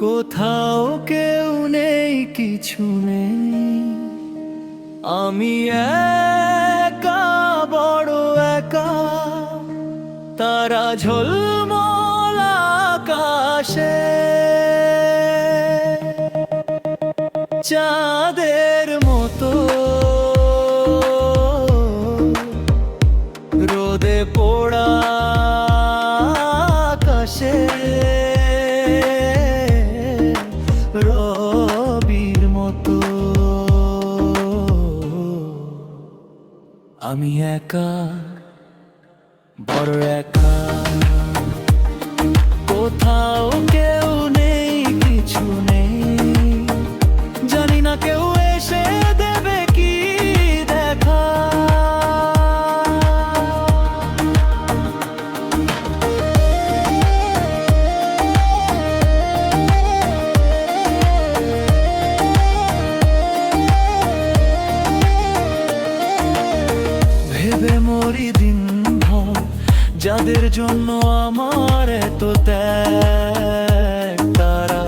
কোথাও কেউ নেই, কিছু নেই, আমি একা, বড় একা। তারা ঝলমল আকাশে, চাঁদের মতো রোদে পোড়া আকাশে, রবির মতো আমি একা, বড় একা। কোথাও কেউ নেই, কিছু নেই, জানি না কেউ এসে দেবে কি দেখা। ভেবে মরি দিন ভর, যাদের জন্য আমার এত ত্যাগ, তারা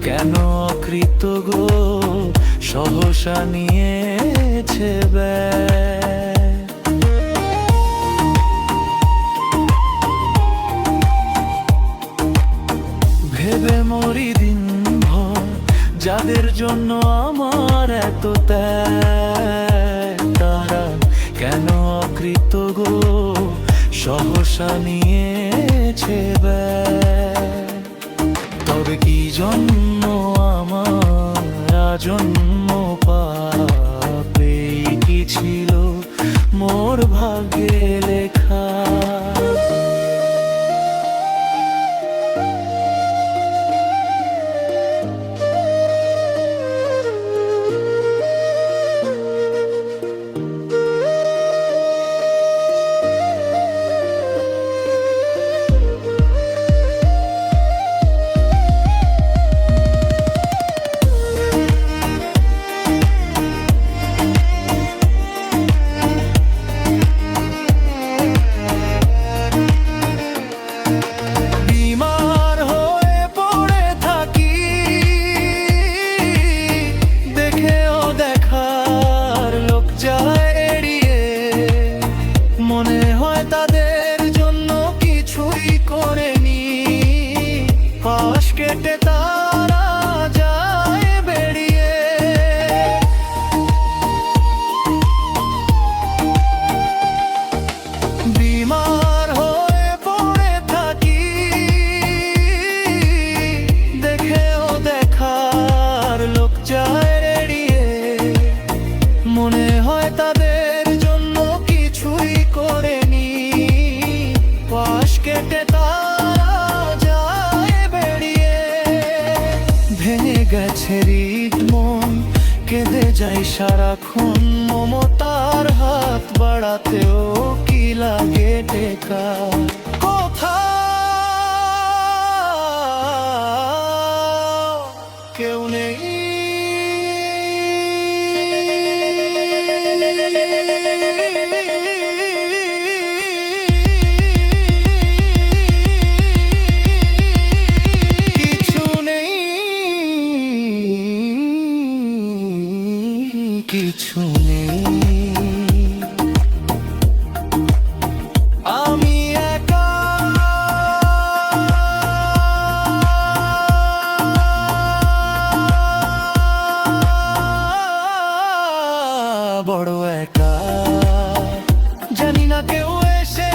কেন অকৃতজ্ঞ সহসা নিয়েছে ব্যাগ। ভেবে মরি দিন ভর, যাদের জন্য আমার এত ত্যাগ, তারা কেন অকৃতজ্ঞ সহসা নিয়েছে ব্যাগ। তবে কি জন্য আমার আজন্ম পাপে, কি ছিল মোর ভাগ্যে লেখা। মনে হয় তাদের জন্য কিছুই করেনি, পাশ কেটে তারা যায় বেরিয়ে। বিমার হয়ে পড়ে থাকি, দেখেও দেখার লোক যায় এড়িয়ে। মনে হয় তাদের জন্য কিছুই করেনি, পাশ কেটে তারা যায় বেরিয়ে। ভেঙে গেছে হৃদ মন, কেঁদে যাই সারাক্ষণ, মমতার হাত বাড়াতেও কি লাগে টেকা। কোথাও কেউ নেই, কিছু নেই, আমি একা, বড় একা। জানি না কেউ এসে